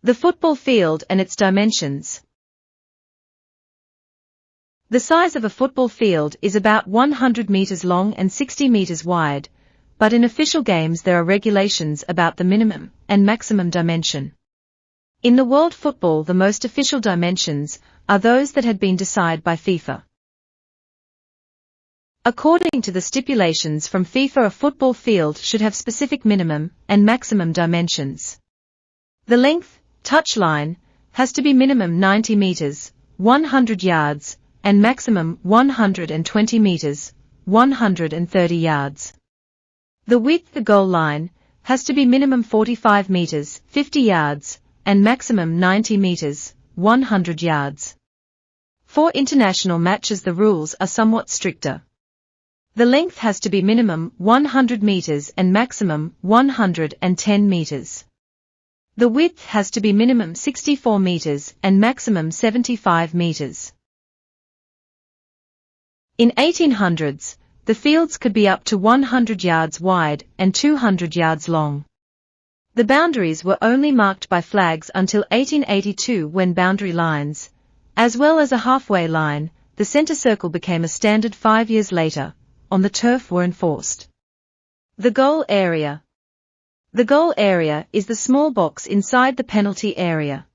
The football field and its dimensions. The size of a football field is about 100 meters long and 60 meters wide, but in official games there are regulations about the minimum and maximum dimension. In the world football, the most official dimensions are those that had been decided by FIFA. According to the stipulations from FIFA, a football field should have specific minimum and maximum dimensions. The length, touch line, has to be minimum 90 meters, 100 yards, and maximum 120 meters, 130 yards. The width, the goal line, has to be minimum 45 meters, 50 yards, and maximum 90 meters, 100 yards. For international matches the rules are somewhat stricter. The length has to be minimum 100 meters and maximum 110 meters. The width has to be minimum 64 meters and maximum 75 meters. In 1800s, the fields could be up to 100 yards wide and 200 yards long. The boundaries were only marked by flags until 1882, when boundary lines, as well as a halfway line, the center circle, became a standard 5 years later, on the turf, were enforced. The goal area. The goal area is the small box inside the penalty area.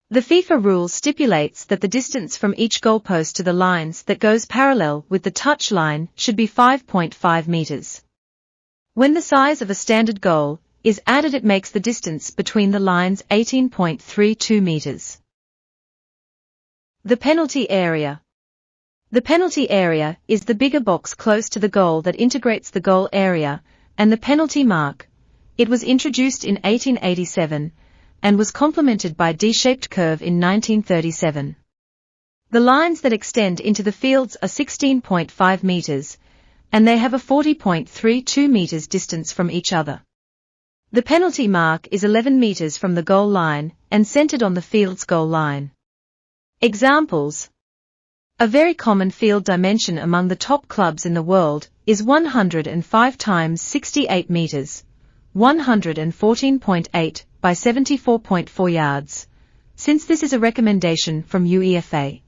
The FIFA rule stipulates that the distance from each goalpost to the lines that goes parallel with the touch line should be 5.5 meters. When the size of a standard goal is added, it makes the distance between the lines 18.32 meters. The penalty area. The penalty area is the bigger box close to the goal that integrates the goal area and the penalty mark. It was introduced in 1887 and was complemented by a D-shaped curve in 1937. The lines that extend into the fields are 16.5 meters, and they have a 40.32 meters distance from each other. The penalty mark is 11 meters from the goal line and centered on the field's goal line. Examples. A very common field dimension among the top clubs in the world is 105 times 68 meters, 114.8 by 74.4 yards, since this is a recommendation from UEFA.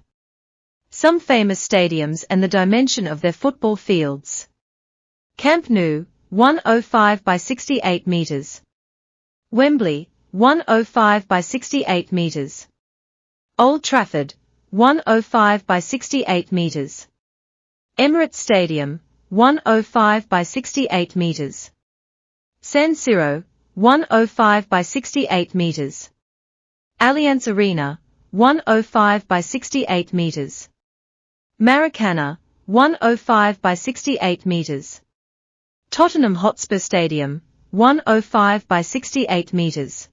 Some famous stadiums and the dimension of their football fields. Camp Nou, 105 by 68 meters. Wembley, 105 by 68 meters. Old Trafford, 105 by 68 meters. Emirates Stadium, 105 by 68 meters. San Siro, 105 by 68 meters. Allianz Arena, 105 by 68 meters. Maracana, 105 by 68 meters. Tottenham Hotspur Stadium, 105 by 68 meters.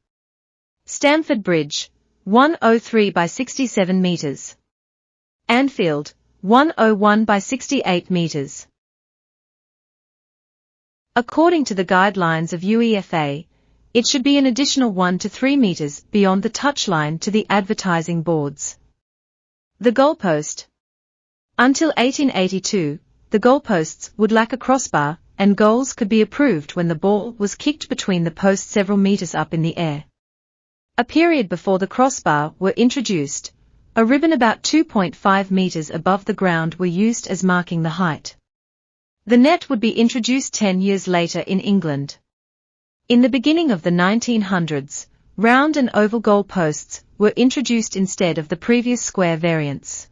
Stamford Bridge, 103 by 67 meters. Anfield, 101 by 68 meters. According to the guidelines of UEFA, it should be an additional 1 to 3 meters beyond the touchline to the advertising boards. The goalpost. Until 1882, the goalposts would lack a crossbar, and goals could be approved when the ball was kicked between the posts several meters up in the air. A period before the crossbar were introduced, a ribbon about 2.5 meters above the ground were used as marking the height. The net would be introduced 10 years later in England. In the beginning of the 1900s, round and oval goal posts were introduced instead of the previous square variants.